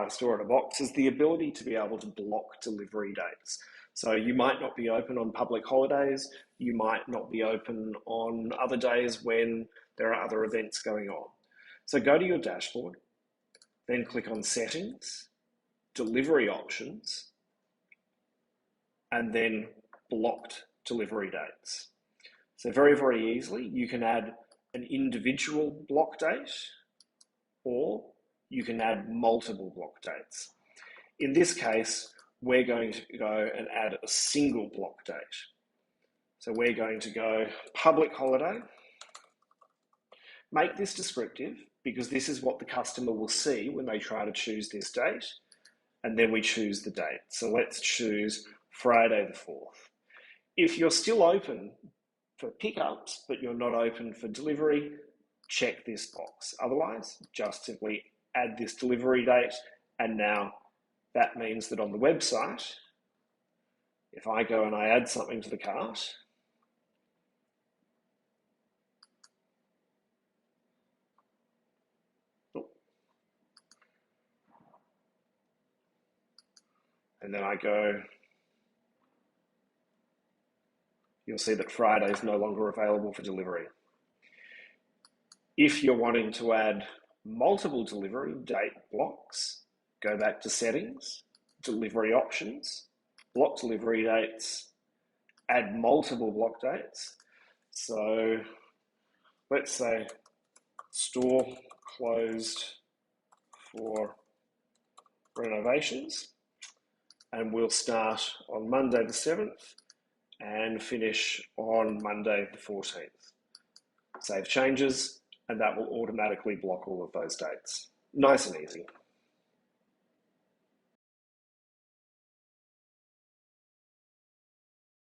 our store in a box is the ability to be able to block delivery dates. So you might not be open on public holidays, you might not be open on other days when there are other events going on. So go to your dashboard, then click on Settings, Delivery Options, and then Blocked Delivery Dates. So very, very easily, you can add an individual block date, or you can add multiple block dates. In this case, we're going to go and add a single block date. So we're going to go public holiday. Make this descriptive because this is what the customer will see when they try to choose this date, and then we choose the date. So let's choose Friday the 4th. If you're still open for pickups, but you're not open for delivery, check this box. Otherwise, just simply add this delivery date, and now that means that on the website, if I go and I add something to the cart, and then I go, you'll see that Friday is no longer available for delivery. If you're wanting to add multiple delivery date blocks, go back to Settings, Delivery Options, Block Delivery Dates, add multiple block dates. So let's say store closed for renovations, and we'll start on Monday the 7th and finish on Monday the 14th. Save changes, and that will automatically block all of those dates. Nice and easy.